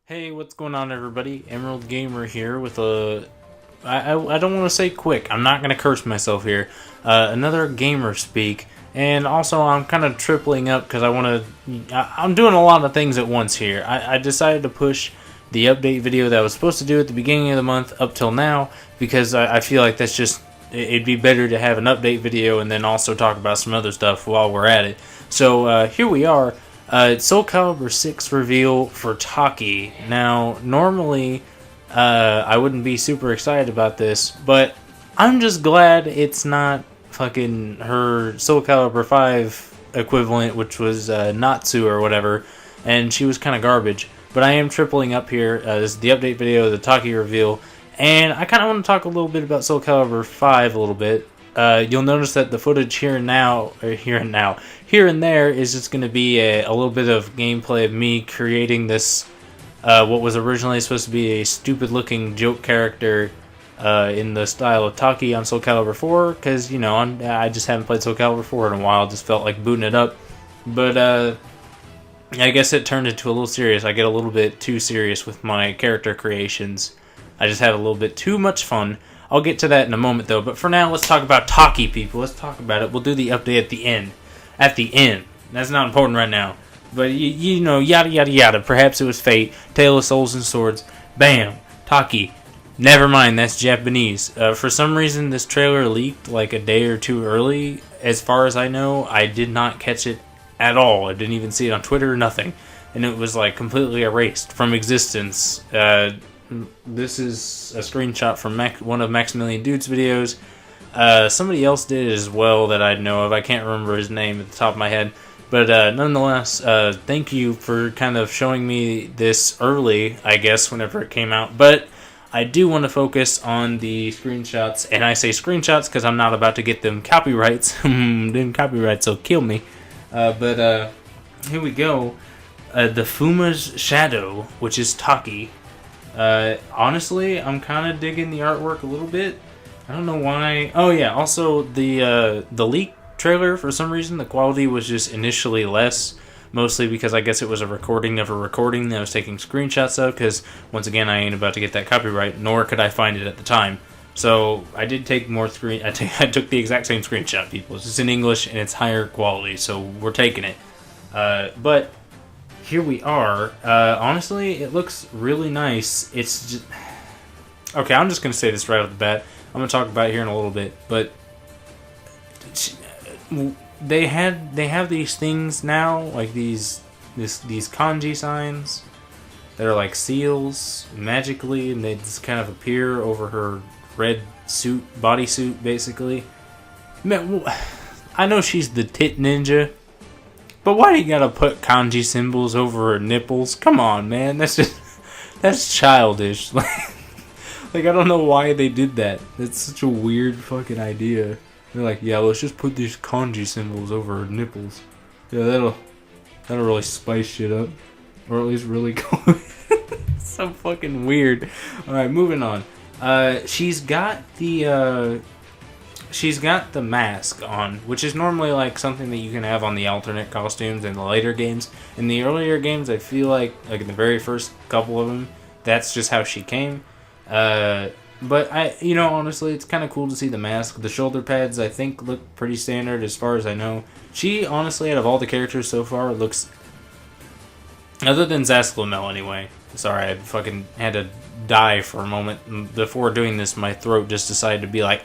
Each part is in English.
Hey, what's going on, everybody? Emerald Gamer here with a... I don't want to say quick. I'm not going to curse myself here. Another gamer speak. And also, I'm kind of tripling up because I want to... I'm doing a lot of things at once here. I decided to push the update video that I was supposed to do at the beginning of the month up till now because I feel like that's just... It'd be better to have an update video and then also talk about some other stuff while we're at it. So, here we are. Soulcalibur 6 reveal for Taki. Now, normally, I wouldn't be super excited about this, but I'm just glad it's not fucking her Soulcalibur 5 equivalent, which was Natsu or whatever, and she was kind of garbage. But I am tripling up here. This is the update video, the Taki reveal, and I kind of want to talk a little bit about Soulcalibur 5 a little bit. You'll notice that the footage here and there is just going to be a little bit of gameplay of me creating this, what was originally supposed to be a stupid-looking joke character in the style of Taki on Soulcalibur 4, because, you know, I just haven't played Soulcalibur 4 in a while, just felt like booting it up, but I guess it turned into a little serious. I get a little bit too serious with my character creations. I just have a little bit too much fun. I'll get to that in a moment, though. But for now, let's talk about Taki, people. Let's talk about it. We'll do the update at the end. At the end. That's not important right now. But, you know, yada, yada, yada. Perhaps it was fate. Tale of Souls and Swords. Bam. Taki. Never mind, that's Japanese. For some reason, this trailer leaked like a day or two early. As far as I know, I did not catch it at all. I didn't even see it on Twitter, nothing. And it was, like, completely erased from existence. This is a screenshot from one of Maximilian Dude's videos. Somebody else did it as well that I know of. I can't remember his name at the top of my head. But nonetheless, thank you for kind of showing me this early, I guess, whenever it came out. But I do want to focus on the screenshots. And I say screenshots because I'm not about to get them copyrights. Them copyrights will kill me. But here we go. The Fuma's Shadow, which is Taki. Honestly, I'm kind of digging the artwork a little bit. I don't know why. Oh yeah, also the leak trailer, for some reason, the quality was just initially less. Mostly because I guess it was a recording of a recording that I was taking screenshots of, because once again, I ain't about to get that copyright, nor could I find it at the time. So I did take more I took the exact same screenshot, people. It's just in English and it's higher quality, so we're taking it. But here we are. Honestly, it looks really nice. It's just... Okay, I'm just going to say this right off the bat. I'm going to talk about it here in a little bit. But they have these things now, like these kanji signs that are like seals magically, and they just kind of appear over her red bodysuit, basically. Man, I know she's the tit ninja, but why do you gotta put kanji symbols over her nipples? Come on, man. That's childish. Like, I don't know why they did that. That's such a weird fucking idea. They're like, yeah, let's just put these kanji symbols over her nipples. Yeah, that'll really spice shit up. Or at least really go. So fucking weird. Alright, moving on. She's got the mask on, which is normally like something that you can have on the alternate costumes in the later games. In the earlier games, I feel like in the very first couple of them, that's just how she came. But honestly, it's kind of cool to see the mask. The shoulder pads, I think, look pretty standard as far as I know. She, honestly, out of all the characters so far, looks... Other than Zaslamel, anyway. Sorry, I fucking had to die for a moment. Before doing this, my throat just decided to be like,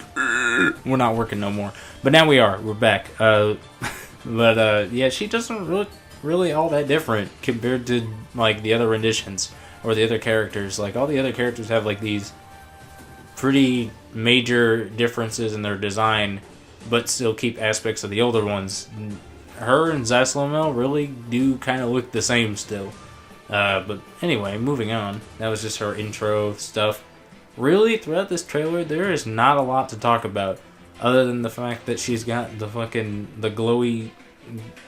we're not working no more. But now we are. We're back. Yeah, she doesn't look really all that different compared to, like, the other renditions. Or the other characters. Like, all the other characters have, like, these pretty major differences in their design, but still keep aspects of the older ones. Her and Zaslamel really do kind of look the same still. But anyway, moving on. That was just her intro stuff. Really, throughout this trailer, there is not a lot to talk about, other than the fact that she's got the glowy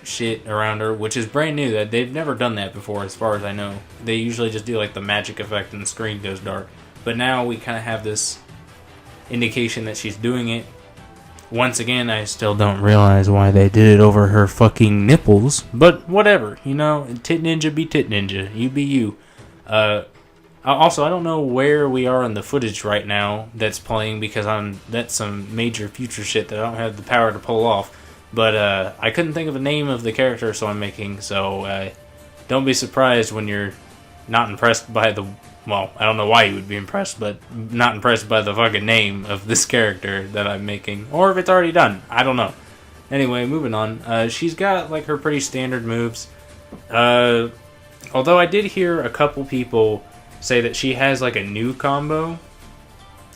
shit around her, which is brand new. That they've never done that before, as far as I know. They usually just do like the magic effect and the screen goes dark. But now we kind of have this indication that she's doing it. Once again, I still don't realize why they did it over her fucking nipples. But whatever, you know, tit ninja be tit ninja. You be you. Also, I don't know where we are in the footage right now that's playing because that's some major future shit that I don't have the power to pull off. But I couldn't think of a name of the character so I'm making, so don't be surprised when you're not impressed by the... Well, I don't know why you would be impressed, but not impressed by the fucking name of this character that I'm making. Or if it's already done. I don't know. Anyway, moving on. She's got, like, her pretty standard moves. Although I did hear a couple people say that she has, like, a new combo.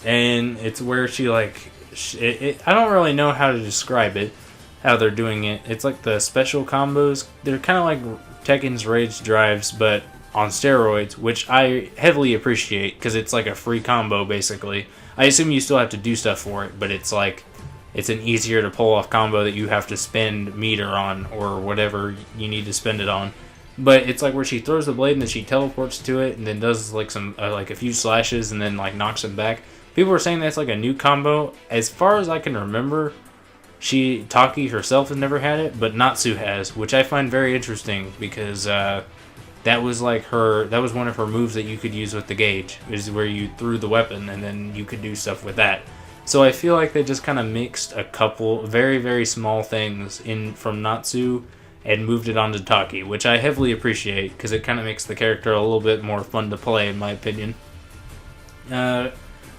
And it's where she, like... I don't really know how to describe it. How they're doing it. It's like the special combos. They're kind of like Tekken's Rage drives, but on steroids, which I heavily appreciate because it's like a free combo basically. I assume you still have to do stuff for it, but it's like it's an easier to pull off combo that you have to spend meter on or whatever you need to spend it on. But it's like where she throws the blade and then she teleports to it and then does like some like a few slashes and then like knocks it back. People are saying that's like a new combo. As far as I can remember, Taki herself has never had it, but Natsu has, which I find very interesting because that was like that was one of her moves that you could use with the gauge, is where you threw the weapon and then you could do stuff with that. So I feel like they just kind of mixed a couple very, very small things in from Natsu and moved it onto Taki, which I heavily appreciate because it kind of makes the character a little bit more fun to play, in my opinion. Then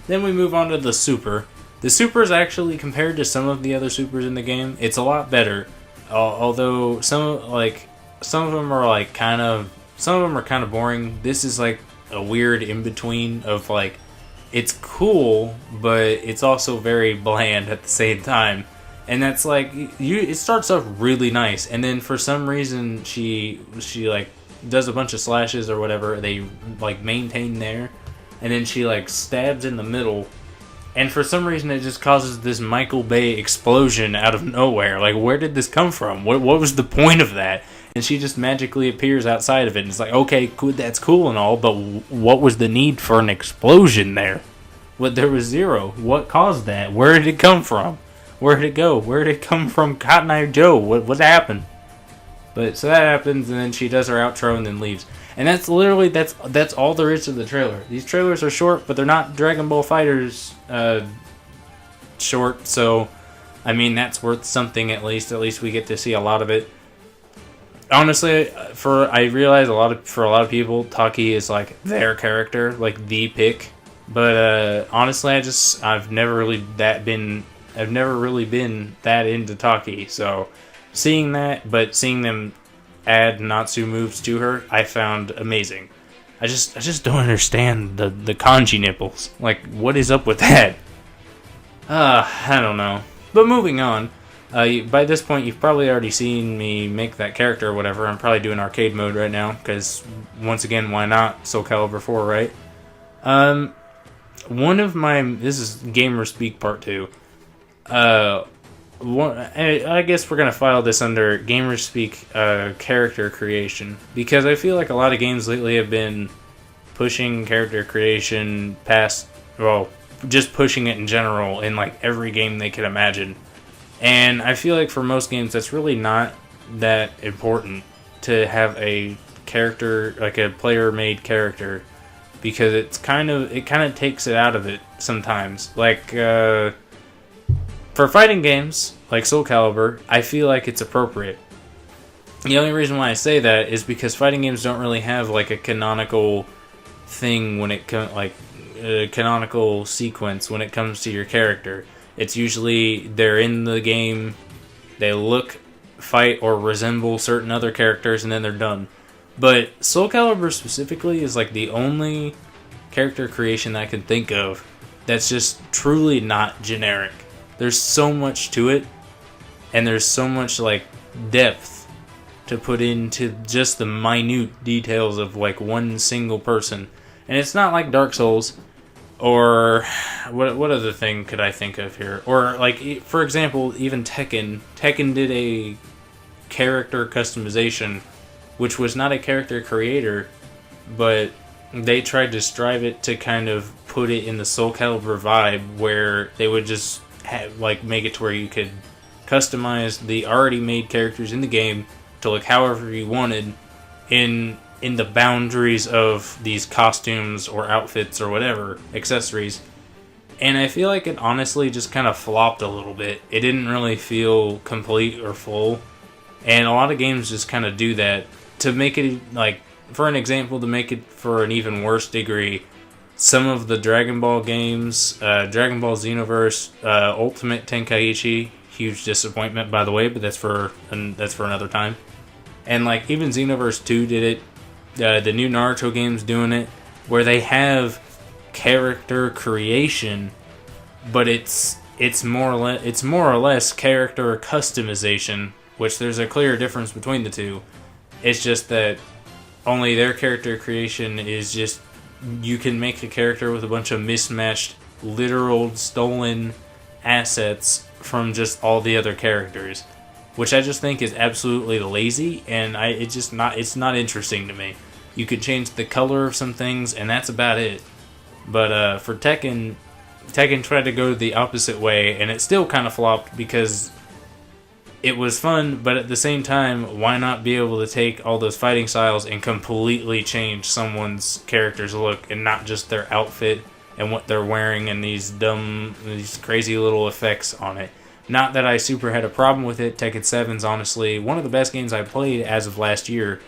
we move on to the super. The super is actually, compared to some of the other supers in the game, it's a lot better. Although some of them are kind of boring. This is like a weird in between of like, it's cool, but it's also very bland at the same time. And that's like it starts off really nice, and then for some reason she like does a bunch of slashes or whatever. They like maintain there, and then she like stabs in the middle. And for some reason, it just causes this Michael Bay explosion out of nowhere. Like, where did this come from? What was the point of that? And she just magically appears outside of it. And it's like, okay, cool, that's cool and all, but what was the need for an explosion there? There was zero. What caused that? Where did it come from? Where did it go? Where did it come from? Cotton Eye Joe? What happened? But so that happens, and then she does her outro and then leaves. And that's literally that's all there is to the trailer. These trailers are short, but they're not Dragon Ball FighterZ short. So, I mean, that's worth something at least. At least we get to see a lot of it. Honestly, I realize for a lot of people, Taki is like their character, like the pick. But honestly, I've never really been that into Taki. So, seeing them add Natsu moves to her, I found amazing. I just don't understand the kanji nipples. Like, what is up with that? I don't know. But moving on. By this point, you've probably already seen me make that character or whatever. I'm probably doing arcade mode right now, because, once again, why not? Soulcalibur 4, right? This is Gamer Speak Part 2. I guess we're going to file this under Gamer Speak character creation, because I feel like a lot of games lately have been pushing character creation past, well, just pushing it in general in like every game they could imagine. And I feel like for most games that's really not that important to have a character, like a player-made character, because it kind of takes it out of it sometimes. Like for fighting games like Soulcalibur, I feel like it's appropriate. The only reason why I say that is because fighting games don't really have like a canonical thing when it comes, like a canonical sequence when it comes to your character. It's usually they're in the game, they look, fight, or resemble certain other characters, and then they're done. But Soulcalibur specifically is like the only character creation that I can think of that's just truly not generic. There's so much to it, and there's so much like depth to put into just the minute details of like one single person. And it's not like Dark Souls, or what other thing could I think of here? Or like, for example, even Tekken. Tekken did a character customization, which was not a character creator, but they tried to strive it to kind of put it in the Soulcalibur vibe, where they would just make it to where you could customize the already made characters in the game to look however you wanted in in the boundaries of these costumes or outfits or whatever, accessories. And I feel like it honestly just kind of flopped a little bit. It didn't really feel complete or full. And a lot of games just kind of do that to make it, like, for an example, to make it for an even worse degree. Some of the Dragon Ball games, Dragon Ball Xenoverse, Ultimate Tenkaichi, huge disappointment by the way, but that's for another time. And like even Xenoverse 2 did it. The new Naruto game's doing it, where they have character creation, but it's more or less character customization, which there's a clear difference between the two. It's just that only their character creation is just, you can make a character with a bunch of mismatched, literal stolen assets from just all the other characters, which I just think is absolutely lazy, and it's not interesting to me. You could change the color of some things, and that's about it. But for Tekken tried to go the opposite way, and it still kind of flopped because it was fun, but at the same time, why not be able to take all those fighting styles and completely change someone's character's look and not just their outfit and what they're wearing and these crazy little effects on it. Not that I super had a problem with it. Tekken 7's honestly one of the best games I played as of last year,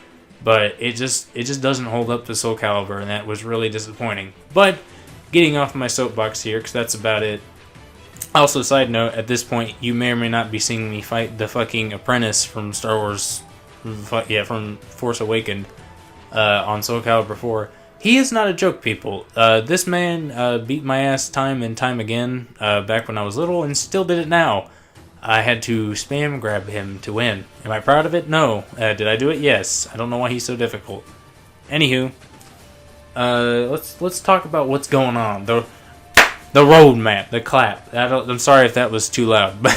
but it just doesn't hold up to Soulcalibur, and that was really disappointing. But getting off my soapbox here, because that's about it. Also, side note, at this point, you may or may not be seeing me fight the fucking apprentice from Star Wars, from Force Awakened, on Soulcalibur 4. He is not a joke, people. This man beat my ass time and time again back when I was little, and still did it now. I had to spam grab him to win. Am I proud of it? No. Did I do it? Yes. I don't know why he's so difficult. Anywho, let's talk about what's going on. The roadmap, the clap. I'm sorry if that was too loud, but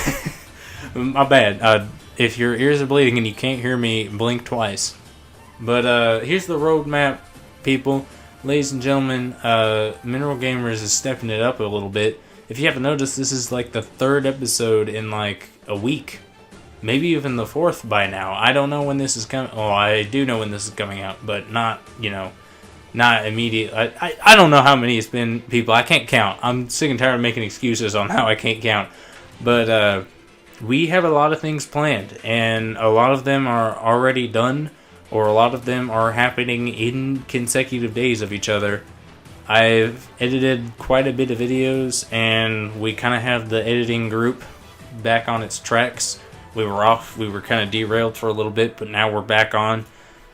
my bad. If your ears are bleeding and you can't hear me, blink twice. But here's the roadmap, people. Ladies and gentlemen, Mineral Gamers is stepping it up a little bit. If you haven't noticed, this is like the 3rd episode in like a week. Maybe even the 4th by now. I don't know when this is coming. Oh, I do know when this is coming out, but not immediate. I don't know how many it's been, people. I can't count. I'm sick and tired of making excuses on how I can't count. But we have a lot of things planned, and a lot of them are already done, or a lot of them are happening in consecutive days of each other. I've edited quite a bit of videos, and we kind of have the editing group back on its tracks. We were off. We were kind of derailed for a little bit, but now we're back on.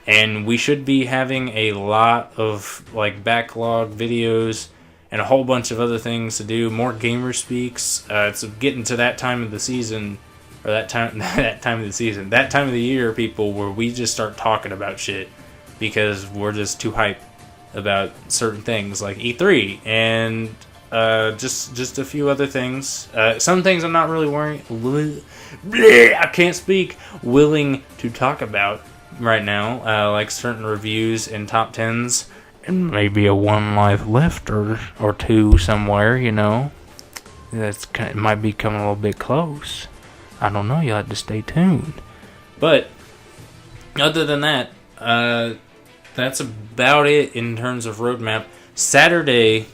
And we should be having a lot of like backlog videos and a whole bunch of other things to do. More gamer speaks. It's getting to that time of the season, or that time of the year, people, where we just start talking about shit because we're just too hyped about certain things like E3 and just a few other things. Some things I'm not really willing to talk about right now, like certain reviews and top 10s, and maybe a One Life Left or two somewhere, it might be coming a little bit close. I don't know, you'll have to stay tuned. But other than that, that's about it in terms of roadmap. Saturday,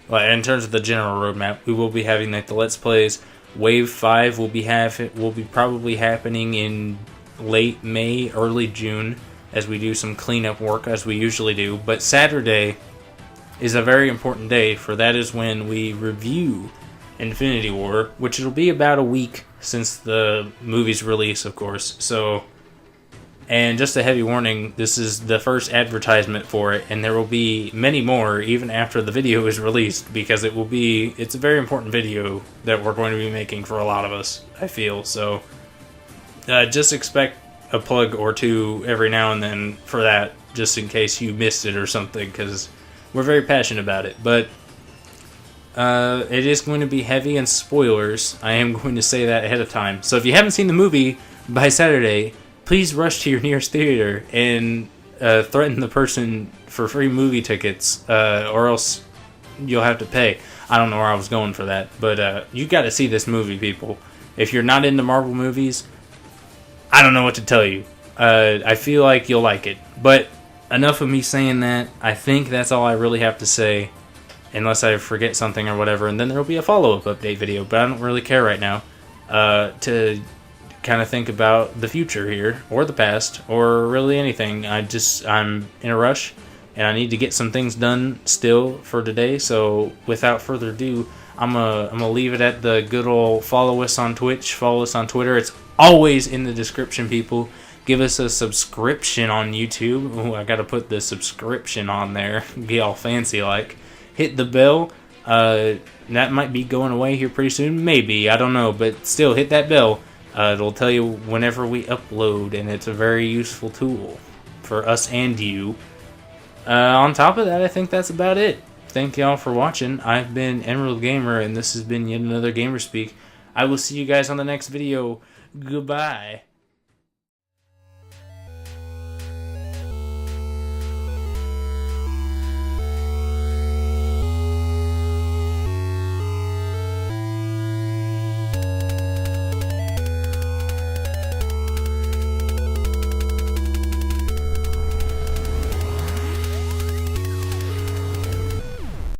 in terms of the general roadmap, we will be having like the Let's Plays. Wave 5 will be probably happening in late May, early June, as we do some cleanup work as we usually do. But Saturday is a very important day, for that is when we review Infinity War, which will be about a week since the movie's release, of course. So, and just a heavy warning, this is the first advertisement for it, and there will be many more even after the video is released, because it's a very important video that we're going to be making for a lot of us, I feel. So just expect a plug or two every now and then for that, just in case you missed it or something, because we're very passionate about it. But it is going to be heavy in spoilers. I am going to say that ahead of time. So if you haven't seen the movie by Saturday, please rush to your nearest theater and threaten the person for free movie tickets, or else you'll have to pay. I don't know where I was going for that, but you got to see this movie, people. If you're not into Marvel movies, I don't know what to tell you. I feel like you'll like it. But enough of me saying that. I think that's all I really have to say, unless I forget something or whatever, and then there'll be a follow-up update video, but I don't really care right now to kind of think about the future here, or the past, or really anything. I'm in a rush, and I need to get some things done still for today, so without further ado, I'm gonna leave it at the good old follow us on Twitch, follow us on Twitter. It's always in the description, people. Give us a subscription on YouTube. Ooh, I gotta put the subscription on there, be all fancy like. Hit the bell. That might be going away here pretty soon. Maybe, I don't know, but still, hit that bell. It'll tell you whenever we upload, and it's a very useful tool for us and you. On top of that, I think that's about it. Thank y'all for watching. I've been Emerald Gamer, and this has been yet another Gamer Speak. I will see you guys on the next video. Goodbye.